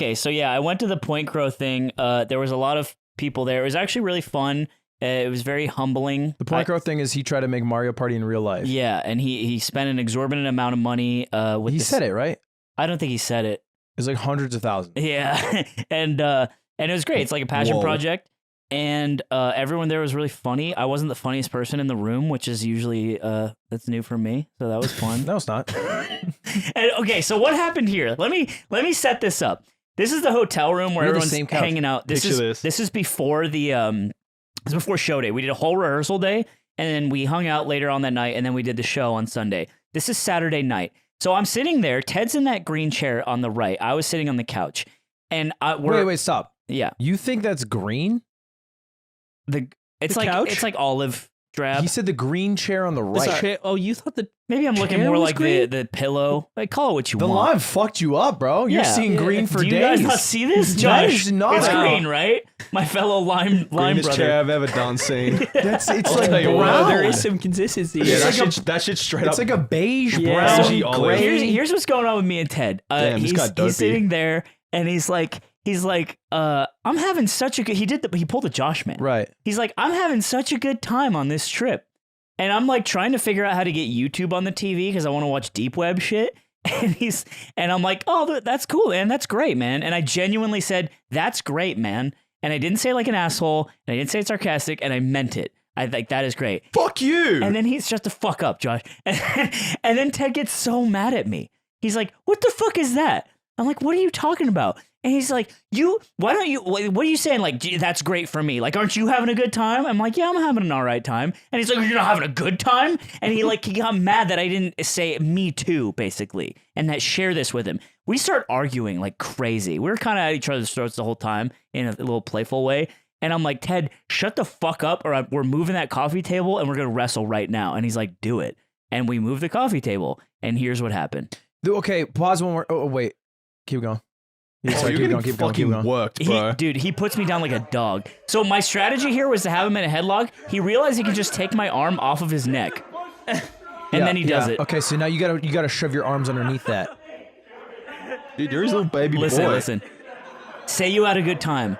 Okay, so yeah, I went to the Point Crow thing. There was a lot of people there. It was actually really fun. It was very humbling. The Point Crow thing is he tried to make Mario Party in real life. Yeah, and he spent an exorbitant amount of money. He said it, right? I don't think he said it. It was like hundreds of thousands. Yeah, and it was great. It's like a passion project. And everyone there was really funny. I wasn't the funniest person in the room, which is usually that's new for me. So that was fun. No, it's not. And, okay, so what happened here? Let me set this up. This is the hotel room where everyone's hanging out. This is before it's before show day. We did a whole rehearsal day, and then we hung out later on that night, and then we did the show on Sunday. This is Saturday night. So I'm sitting there. Ted's in that green chair on the right. I was sitting on the couch, and wait, stop. Yeah, you think that's green? It's like olive drab. He said the green chair on the right. You thought the maybe I'm looking more like the pillow. Like, call it what you want. The lime fucked you up, bro. You're seeing green for days. Do you guys not see this, Josh? It's green, right? My fellow lime Greenest brother. chair I've ever done seen. It's like brown. There is some consistency. Yeah, that shit's straight up. It's like a beige brown. Here's what's going on with me and Ted. He's sitting there and he's like, I'm having such a good. He pulled a Josh man. Right. He's like, I'm having such a good time on this trip, and I'm like trying to figure out how to get YouTube on the TV because I want to watch deep web shit. And I'm like, oh, that's cool, man. That's great, man. And I genuinely said, that's great, man. And I didn't say it like an asshole, and I didn't say it sarcastic, and I meant it. I think that is great. Fuck you. And then he's just to fuck up, Josh. And then Ted gets so mad at me. He's like, what the fuck is that? I'm like, what are you talking about? And he's like, what are you saying? Like, that's great for me. Like, aren't you having a good time? I'm like, yeah, I'm having an all right time. And he's like, you're not having a good time? And he got mad that I didn't say me too, basically, and that share this with him. We start arguing like crazy. We were kind of at each other's throats the whole time in a little playful way. And I'm like, Ted, shut the fuck up or we're moving that coffee table and we're going to wrestle right now. And he's like, do it. And we moved the coffee table. And here's what happened. Okay, pause one more. Oh, wait. Keep going. Keep going. Worked, bro. He puts me down like a dog. So my strategy here was to have him in a headlock. He realized he could just take my arm off of his neck. And then he does it. Okay, so now you gotta shove your arms underneath that. Dude, you're his little baby boy. Listen. Say you had a good time.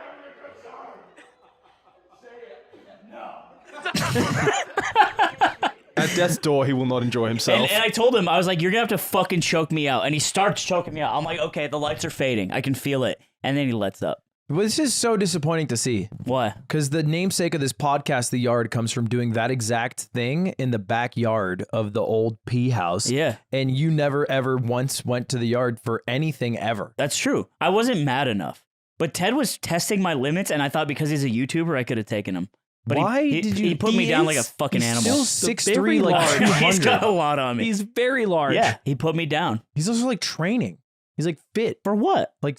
At death's door, he will not enjoy himself. And I told him, I was like, you're going to have to fucking choke me out. And he starts choking me out. I'm like, okay, the lights are fading. I can feel it. And then he lets up. Well, this is so disappointing to see. Why? Because the namesake of this podcast, The Yard, comes from doing that exact thing in the backyard of the old pea house. Yeah. And you never, ever once went to the yard for anything ever. That's true. I wasn't mad enough. But Ted was testing my limits, and I thought because he's a YouTuber, I could have taken him. But he put me down like a fucking animal. Still 6'3", like 200. He's got a lot on me. He's very large. Yeah, he put me down. He's also like training. He's like fit. For what? Like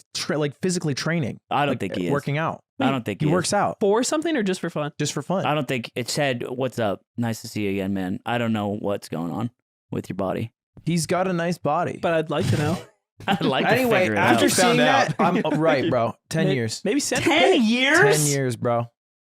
physically training. I don't think he is. Working out. I don't think he works out. For something or just for fun? Just for fun. I don't think it said, what's up? Nice to see you again, man. I don't know what's going on with your body. He's got a nice body. But I'd like to know. I'd like to figure it out. After seeing that, I'm right, bro. 10 years. Maybe 10 years? 10 years, bro.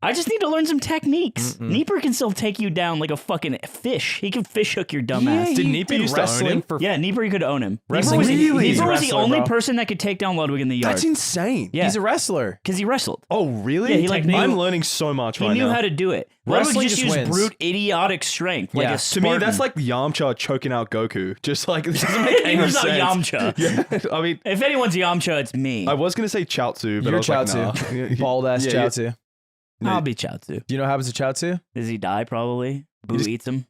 I just need to learn some techniques. Nieper can still take you down like a fucking fish. He can fish hook your dumb ass. Did Nieper used to own him? Yeah, Nieper could own him. Wrestling? Nieper was the only person that could take down Ludwig in the yard. That's insane. Yeah. He's a wrestler. Because he wrestled. Oh, really? Yeah, I'm learning so much right now. He knew how to do it. Wrestling Ludwig just used wins. brute, idiotic strength. Like a To Spartan. me, that's like Yamcha choking out Goku. Just like, this doesn't make any Nieper's not sense. Yamcha. Yeah, I mean, If anyone's Yamcha, it's me. I was going to say Chaozu, but You're I was Chaozu. like, nah. Bald-ass Chaozu. I'll be Chaozu. Do you know what happens to Chaozu? Does he die, probably? Boo eats him?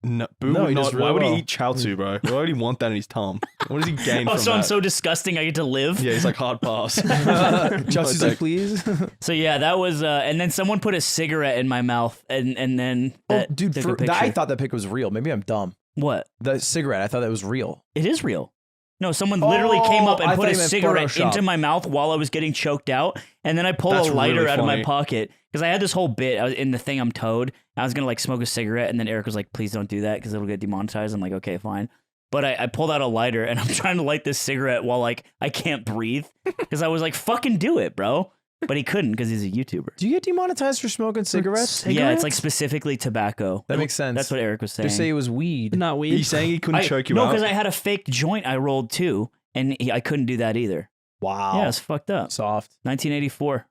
No, Boo No, would he not. does Why real would well. he eat Chaozu, bro? Why would he want that in his tongue? What does he gain from So that? I'm so disgusting I get to live? Yeah, he's like, hard pass. Chaozu's like, please. So yeah, that was, and then someone put a cigarette in my mouth, and then that Dude, took a picture. I thought that pic was real. Maybe I'm dumb. What? The cigarette, I thought that was real. It is real. No, someone literally came up and I put thought a he meant cigarette Photoshop. into my mouth while I was getting choked out, and then I pulled That's a lighter really out of my funny. pocket because I had this whole bit. I was in the thing I'm towed. I was gonna like smoke a cigarette, and then Eric was like, "Please don't do that because it'll get demonetized." I'm like, "Okay, fine." But I pulled out a lighter and I'm trying to light this cigarette while like I can't breathe because I was like, "Fucking do it, bro!" But he couldn't because he's a YouTuber. Do you get demonetized for smoking cigarettes? Yeah, it's like specifically tobacco. That makes sense. That's what Eric was saying. Just say it was weed. Not weed. He's saying he couldn't choke you No, out? because I had a fake joint I rolled too, and I couldn't do that either. Wow. Yeah, it's fucked up. Soft. 1984.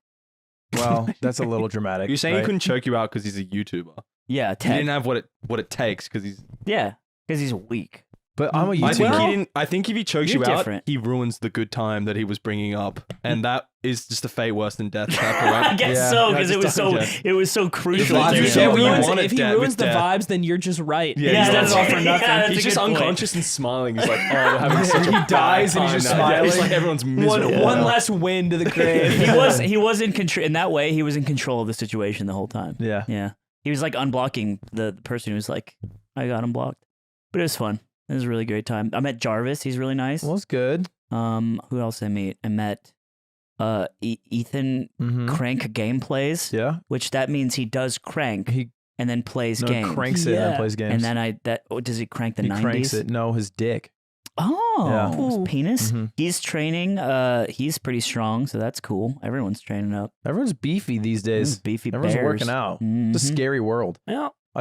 Well, that's a little dramatic. You're saying right? he couldn't choke you out because he's a YouTuber. Yeah, He Ted. didn't have what it takes because he's. Yeah, because he's weak. But I'm a I think YouTuber. he didn't. I think if he chokes You're you out, different. he ruins the good time that he was bringing up, and that is just a fate worse than death. Is that correct? I guess Yeah. so, Yeah, because it just was so don't get- it was so crucial. like to you the say show. what you ruins, want if he with ruins the death. vibes, then you're just right. Yeah, He's yeah, done that's it all right. for Yeah, nothing. that's He's a just good point. unconscious and smiling. He's like, oh, we're having such a He dies bad and he's just time now. Yeah, it's smiling. like everyone's One, miserable. one now. less win to the grave. he was in control in that way. He was in control of the situation the whole time. Yeah. Yeah, he was like unblocking the person who was like, I got him blocked, but it was fun. It was a really great time. I met Jarvis. He's really nice. Well, it's good. Who else I meet? I met Ethan Mm-hmm. Crank gameplays, Yeah. which that means he does crank He and then plays no, games. cranks it and Yeah. plays games. And then does he crank the he 90s? cranks it. No, his dick. Oh, Yeah. his penis. Mhm. He's training. He's pretty strong, so that's cool. Everyone's training up. Everyone's beefy these Those days. beefy Everyone's bears. working out. It's a Mhm. scary world. Yeah.